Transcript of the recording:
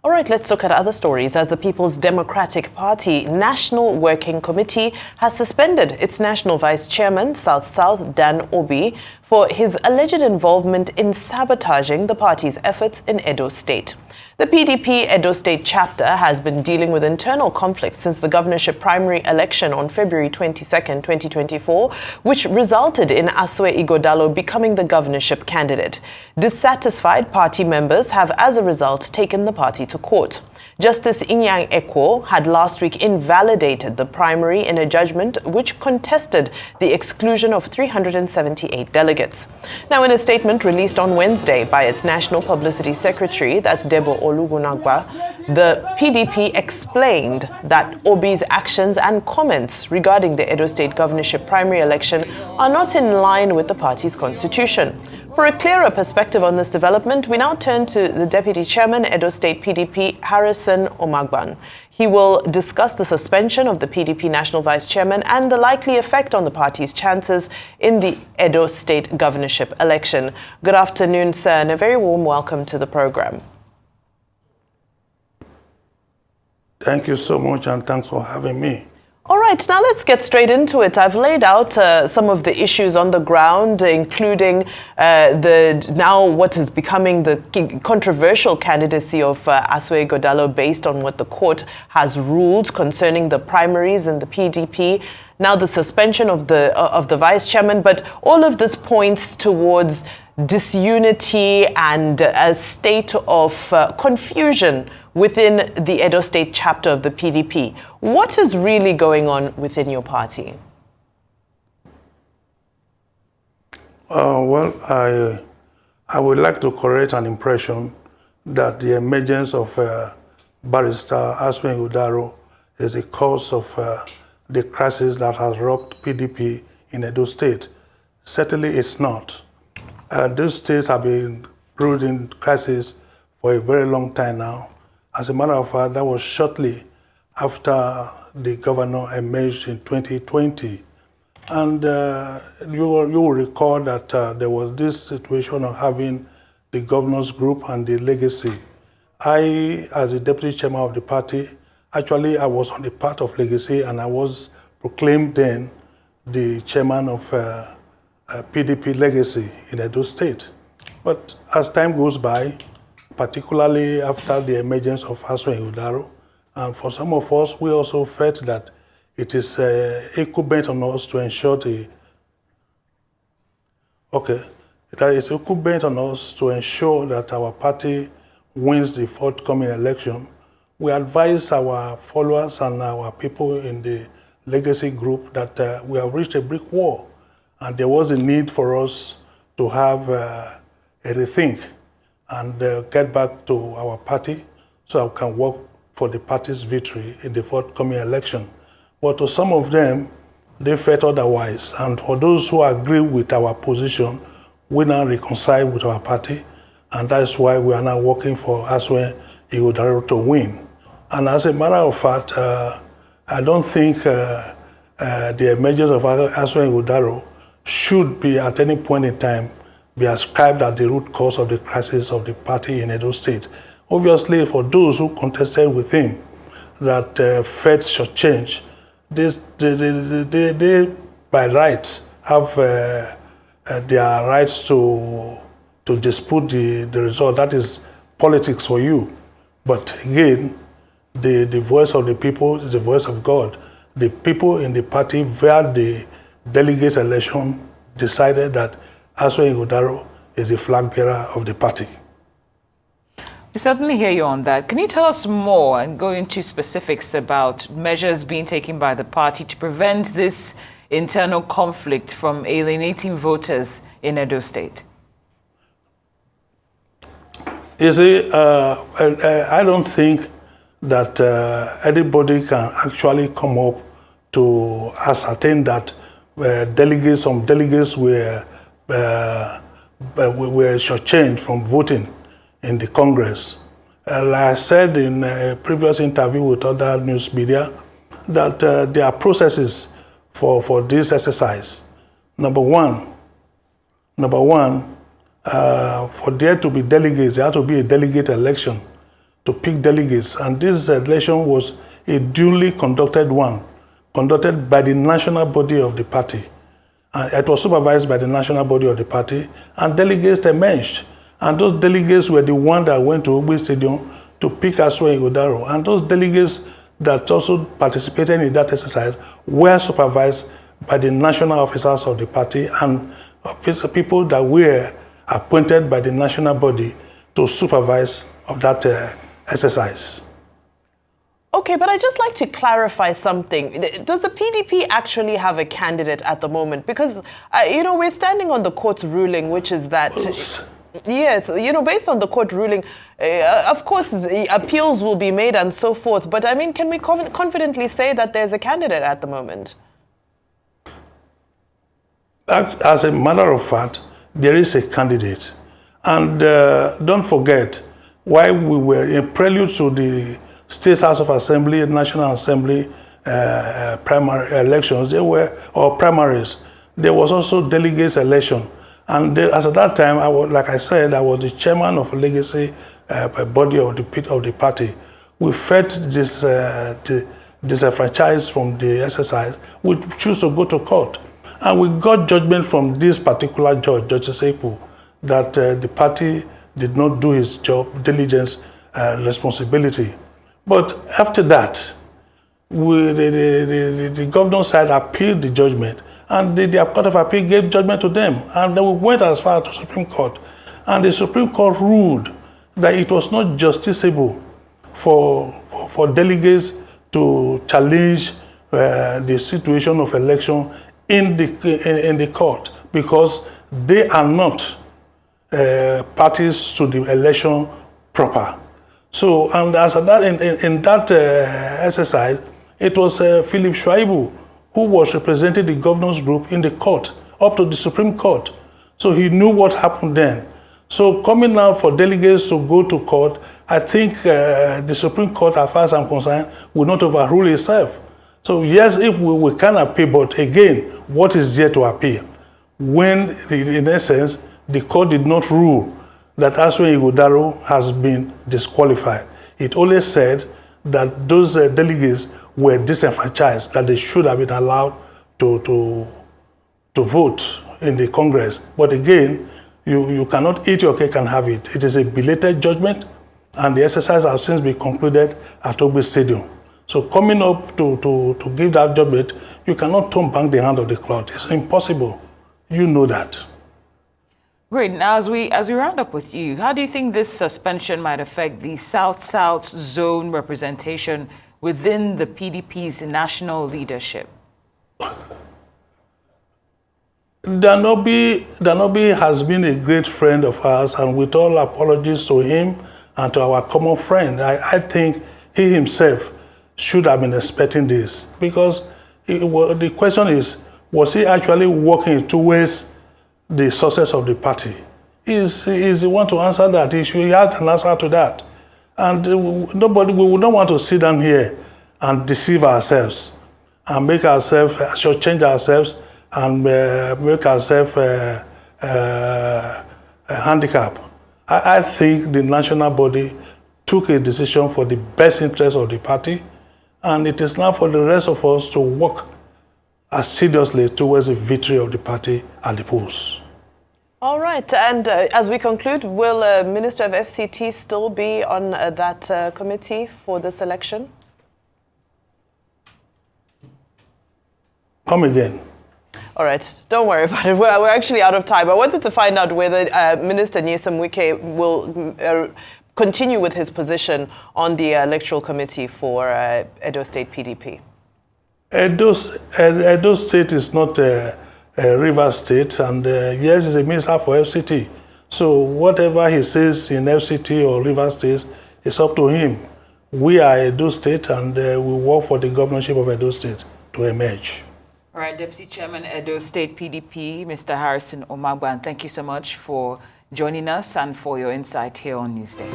All right, let's look at other stories as the People's Democratic Party National Working Committee has suspended its National Vice Chairman, South-South Dan Obi, for his alleged involvement in sabotaging the party's efforts in Edo State. The PDP Edo State chapter has been dealing with internal conflicts since the governorship primary election on February 22nd, 2024, which resulted in Asue Ighodalo becoming the governorship candidate. Dissatisfied party members have, as a result, taken the party to court. Justice Inyang Ekwo had last week invalidated the primary in a judgment which contested the exclusion of 378 delegates. Now, in a statement released on Wednesday by its National Publicity Secretary, that's Debo Olugunagba, the PDP explained that Obi's actions and comments regarding the Edo State governorship primary election are not in line with the party's constitution. For a clearer perspective on this development, we now turn to the Deputy Chairman, Edo State PDP, Harrison Omagban. He will discuss the suspension of the PDP National Vice Chairman and the likely effect on the party's chances in the Edo State governorship election. Good afternoon, sir, and a very warm welcome to the program. Thank you so much, and thanks for having me. All right, now let's get straight into it. I've laid out some of the issues on the ground, including what is becoming the controversial candidacy of Asue Ighodalo based on what the court has ruled concerning the primaries in the PDP. Now the suspension of the vice chairman, but all of this points towards disunity and a state of confusion within the Edo State chapter of the PDP. What is really going on within your party? Well, I would like to correct an impression that the emergence of Barrister Asue Ighodalo is a cause of the crisis that has rocked PDP in Edo State. Certainly it's not. This state has been ruled in crisis for a very long time now. As a matter of fact, that was shortly after the governor emerged in 2020. And you will recall that there was this situation of having the governor's group and the legacy. I, as the deputy chairman of the party, actually I was on the part of legacy, and I was proclaimed then the chairman of PDP legacy in Edo State. But as time goes by, particularly after the emergence of Asue Ighodalo, and for some of us, we also felt that it is incumbent on us to ensure that it's incumbent on us to ensure that our party wins the forthcoming election. We advise our followers and our people in the legacy group that we have reached a brick wall, and there was a need for us to have a rethink and get back to our party so I can work for the party's victory in the forthcoming election. But to some of them, they felt otherwise. And for those who agree with our position, we now reconcile with our party, and that's why we are now working for Asue Ighodalo to win. And as a matter of fact, I don't think the emergence of Asue Ighodalo should be at any point in time be ascribed as the root cause of the crisis of the party in Edo State. Obviously, for those who contested with him, that fate should change, they by rights have their rights to dispute the result. That is politics for you. But again, the voice of the people is the voice of God. The people in the party, via the delegate election, decided that Asue Ighodalo is the flag bearer of the party. We certainly hear you on that. Can you tell us more and go into specifics about measures being taken by the party to prevent this internal conflict from alienating voters in Edo State? You see, I don't think that anybody can actually come up to ascertain that some delegates were shortchanged from voting in the Congress. Like I said in a previous interview with other news media, that there are processes for this exercise. Number one, for there to be delegates, there had to be a delegate election to pick delegates. And this election was a duly conducted one, conducted by the national body of the party. And it was supervised by the national body of the party, and delegates emerged. And those delegates were the ones that went to Ogbe Stadium to pick Asue Ighodalo. And those delegates that also participated in that exercise were supervised by the national officers of the party and people that were appointed by the national body to supervise of that exercise. Okay, but I'd just like to clarify something. Does the PDP actually have a candidate at the moment? Because, we're standing on the court's ruling, which is that... Yes, based on the court ruling, of course, appeals will be made and so forth. But, I mean, can we confidently say that there's a candidate at the moment? As a matter of fact, there is a candidate. And don't forget, while we were in prelude to the State House of Assembly, National Assembly primary elections, primaries, there was also delegates election. And as at that time, I was the chairman of legacy body of the party. We felt disenfranchised from the exercise. We choose to go to court. And we got judgment from this particular judge, Judge Sepu, that the party did not do its job, diligence, responsibility. But after that, the governor side appealed the judgment, and the Court of Appeal gave judgment to them. And then we went as far as the Supreme Court. And the Supreme Court ruled that it was not justiciable for delegates to challenge the situation of election in the court, because they are not parties to the election proper. So, and as that in that exercise, it was Philip Shuaibu who was representing the governor's group in the court, up to the Supreme Court. So he knew what happened then. So coming out for delegates to go to court, I think the Supreme Court, as far as I'm concerned, will not overrule itself. So yes, if we can appeal, but again, what is there to appeal? When, in essence, the court did not rule that Asue Ighodalo has been disqualified. It only said that those delegates were disenfranchised, that they should have been allowed to vote in the Congress. But again, you cannot eat your cake and have it. It is a belated judgment, and the exercise has since been concluded at Ogbe Stadium. So coming up to give that judgment, you cannot turn back the hand of the clock. It's impossible. You know that. Great. Now, as we round up with you, how do you think this suspension might affect the South-South zone representation within the PDP's national leadership? Danobi has been a great friend of ours, and with all apologies to him and to our common friend, I think he himself should have been expecting this, because the question is, was he actually working towards the success of the party? Is the one to answer that issue? He had an answer to that. And we would not want to sit down here and deceive ourselves and make ourselves, shortchange ourselves and make ourselves a handicap. I think the national body took a decision for the best interest of the party, and it is now for the rest of us to work seriously towards the victory of the party at the polls. All right, and as we conclude, will Minister of FCT still be on that committee for this election? Come again. All right, don't worry about it. We're actually out of time. I wanted to find out whether Minister Nyesom Wike will continue with his position on the electoral committee for Edo State PDP. Edo State is not a River State, and yes, he's a minister for FCT. So whatever he says in FCT or River State, it's up to him. We are Edo State, and we work for the governorship of Edo State to emerge. All right, Deputy Chairman, Edo State PDP, Mr. Harrison Omagban, thank you so much for joining us and for your insight here on Newsday.